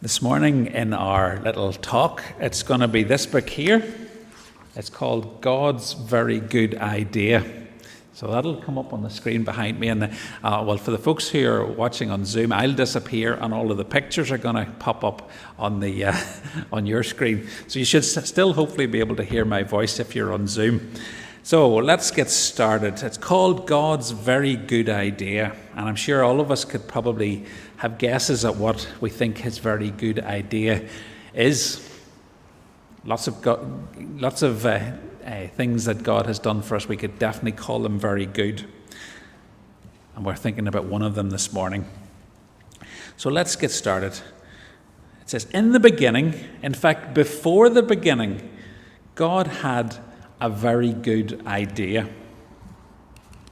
This morning in our little talk, it's going to be this book here. It's called God's Very Good Idea. So that'll come up on the screen behind me. And for the folks who are watching on Zoom, I'll disappear and all of the pictures are going to pop up on the on your screen. So you should still hopefully be able to hear my voice if you're on Zoom. So let's get started. It's called God's Very Good Idea. And I'm sure all of us could probably have guesses at what we think his very good idea is. Lots of things that God has done for us, we could definitely call them very good. And we're thinking about one of them this morning. So let's get started. It says, in the beginning, in fact, before the beginning, God had a very good idea.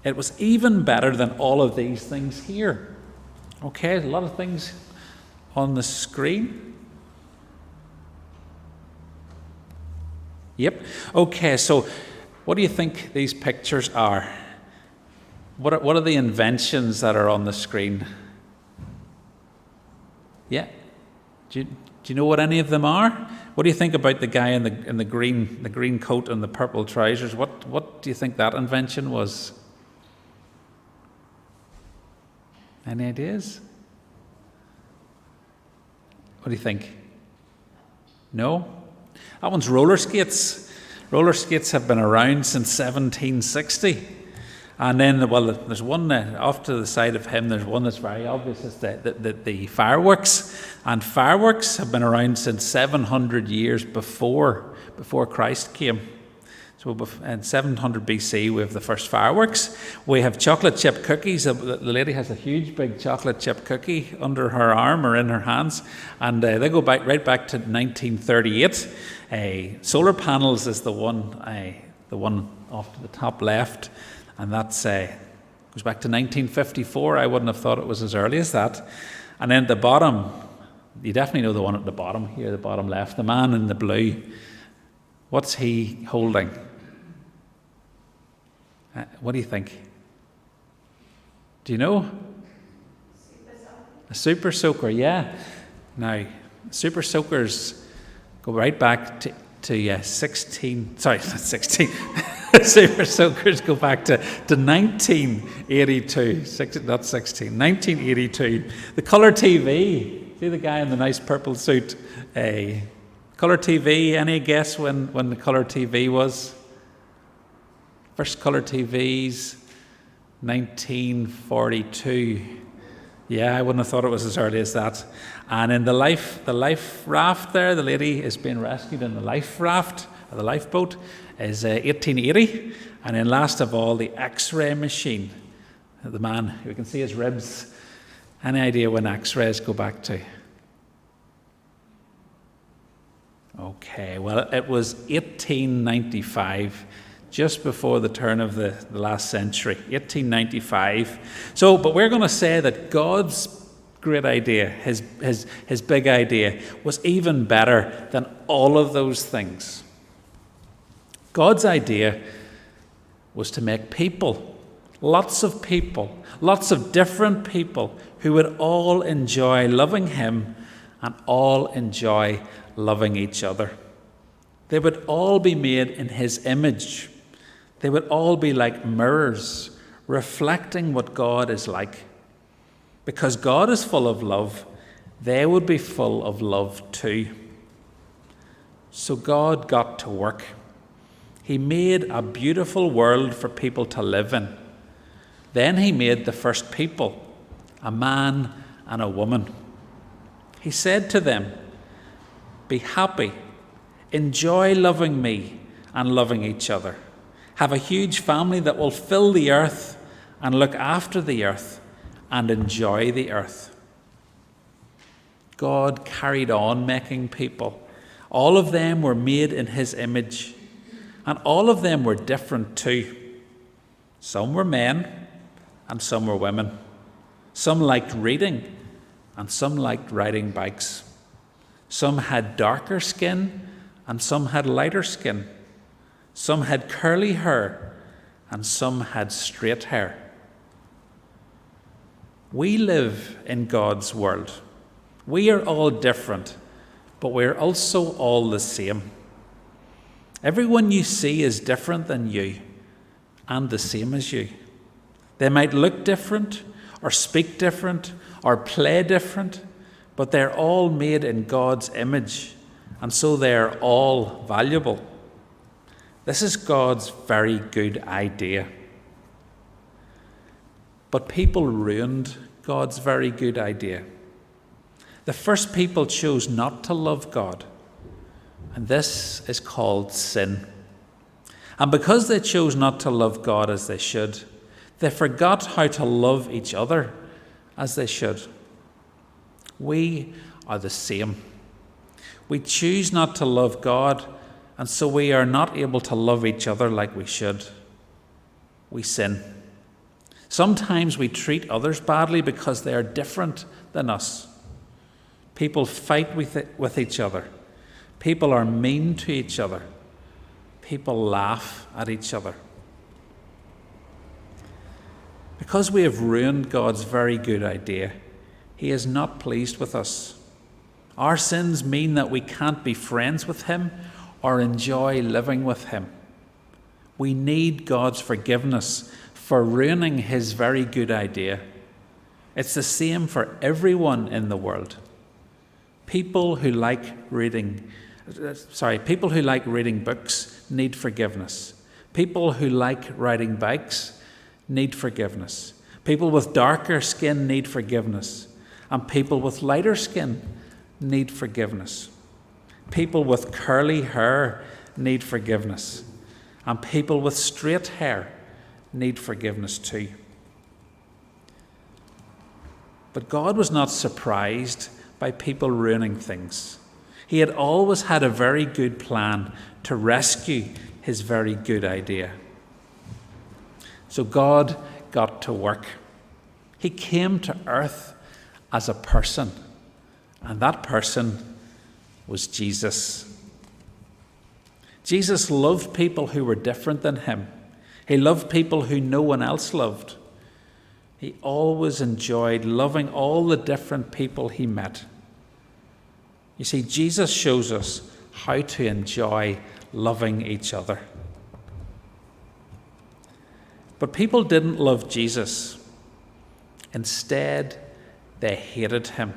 It was even better than all of these things here. Okay, a lot of things on the screen. Yep. Okay, so what do you think these pictures are? What are the inventions that are on the screen? Yeah. Do you know what any of them are? What do you think about the guy in the green coat and the purple trousers? What do you think that invention was? Any ideas? What do you think? No? That one's roller skates. Roller skates have been around since 1760. And then, there's one off to the side of him, there's one that's very obvious, it's the fireworks. And fireworks have been around since 700 years before Christ came. So in 700 BC, we have the first fireworks. We have chocolate chip cookies. The lady has a huge, big chocolate chip cookie under her arm or in her hands. And they go right back to 1938. Solar panels is the one off to the top left. And that goes back to 1954. I wouldn't have thought it was as early as that. And then at the bottom, you definitely know the one at the bottom here, the bottom left, the man in the blue. What's he holding? What do you think? Do you know? A super soaker, yeah. Now, super soakers go right back to 16. Sorry, not 16. Super soakers go back to 1982. Not 16. 1982. The colour TV. See the guy in the nice purple suit? Colour TV, any guess when the colour TV was? First colour TVs, 1942. Yeah, I wouldn't have thought it was as early as that. And in the life raft there, the lady is being rescued in the life raft, or the lifeboat, is 1880. And then last of all, the X-ray machine. The man, we can see his ribs. Any idea when X-rays go back to? Okay, well, it was 1895, just before the turn of the last century, 1895. So, but we're going to say that God's great idea, his big idea, was even better than all of those things. God's idea was to make people, lots of different people who would all enjoy loving him and all enjoy loving each other. They would all be made in his image. They would all be like mirrors, reflecting what God is like. Because God is full of love, they would be full of love too. So God got to work. He made a beautiful world for people to live in. Then he made the first people, a man and a woman. He said to them, be happy, enjoy loving me and loving each other. Have a huge family that will fill the earth and look after the earth and enjoy the earth. God carried on making people. All of them were made in his image, and all of them were different too. Some were men and some were women. Some liked reading and some liked riding bikes. Some had darker skin and some had lighter skin. Some had curly hair and some had straight hair. We live in God's world. We are all different, but we're also all the same. Everyone you see is different than you and the same as you. They might look different or speak different or play different, but they're all made in God's image, and so they're all valuable. This is God's very good idea. But people ruined God's very good idea. The first people chose not to love God, and this is called sin. And because they chose not to love God as they should, they forgot how to love each other as they should. We are the same. We choose not to love God, and so we are not able to love each other like we should. We sin. Sometimes we treat others badly because they are different than us. People fight with each other. People are mean to each other. People laugh at each other. Because we have ruined God's very good idea, He is not pleased with us. Our sins mean that we can't be friends with Him or enjoy living with Him. We need God's forgiveness for ruining His very good idea. It's the same for everyone in the world. People who like reading books need forgiveness. People who like riding bikes need forgiveness. People with darker skin need forgiveness. And people with lighter skin need forgiveness. People with curly hair need forgiveness. And people with straight hair need forgiveness too. But God was not surprised by people ruining things. He had always had a very good plan to rescue His very good idea. So God got to work. He came to earth as a person, and that person was Jesus. Jesus loved people who were different than Him. He loved people who no one else loved. He always enjoyed loving all the different people He met. You see, Jesus shows us how to enjoy loving each other. But people didn't love Jesus. Instead, they hated Him.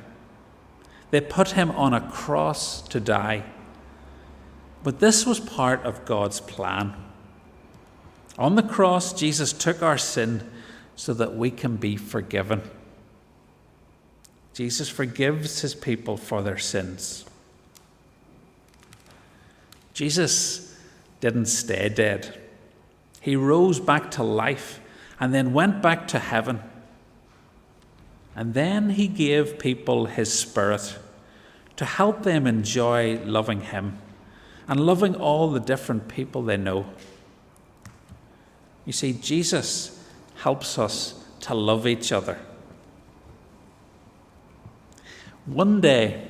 They put Him on a cross to die. But this was part of God's plan. On the cross, Jesus took our sin so that we can be forgiven. Jesus forgives His people for their sins. Jesus didn't stay dead. He rose back to life and then went back to heaven. And then He gave people His Spirit to help them enjoy loving Him and loving all the different people they know. You see, Jesus helps us to love each other. One day,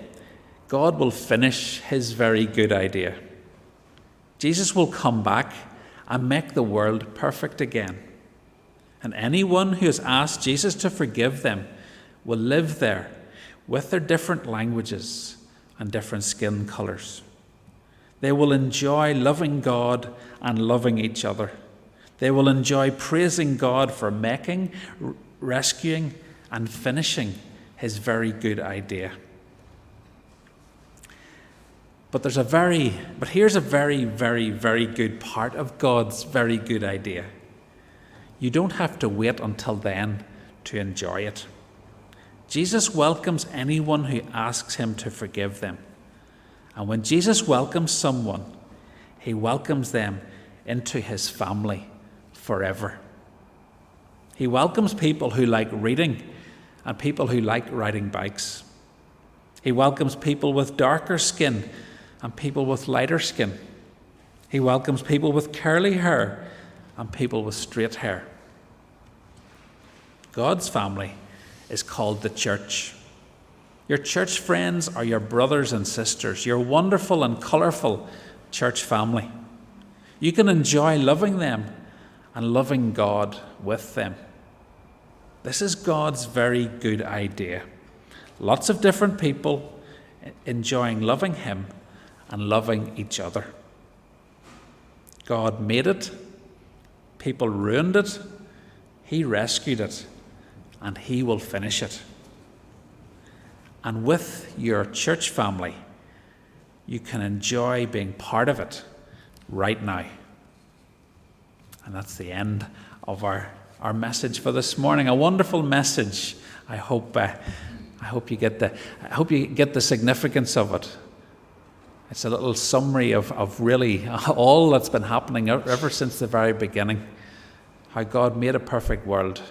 God will finish His very good idea. Jesus will come back and make the world perfect again. And anyone who has asked Jesus to forgive them will live there with their different languages and different skin colors. They will enjoy loving God and loving each other. They will enjoy praising God for making, rescuing, and finishing His very good idea. But here's a very, very, very good part of God's very good idea. You don't have to wait until then to enjoy it. Jesus welcomes anyone who asks Him to forgive them. And when Jesus welcomes someone, He welcomes them into His family forever. He welcomes people who like reading and people who like riding bikes. He welcomes people with darker skin and people with lighter skin. He welcomes people with curly hair and people with straight hair. God's family is called the church. Your church friends are your brothers and sisters, your wonderful and colourful church family. You can enjoy loving them and loving God with them. This is God's very good idea. lots of different people enjoying loving him and loving each other. God made it, people ruined it, he rescued it, and he will finish it. And with your church family, you can enjoy being part of it right now. And that's the end of our message for this morning. A wonderful message. I hope you get the significance of it. It's a little summary of really all that's been happening ever since the very beginning. How God made a perfect world,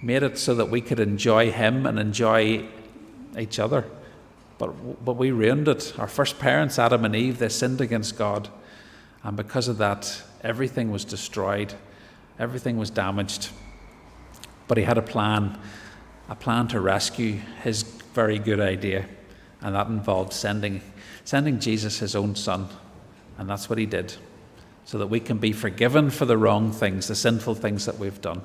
made it so that we could enjoy him and enjoy each other. But we ruined it. Our first parents, Adam and Eve, they sinned against God. And because of that, everything was destroyed. Everything was damaged. But he had a plan to rescue his very good idea. And that involved sending Jesus, his own son. And that's what he did, so that we can be forgiven for the wrong things, the sinful things that we've done.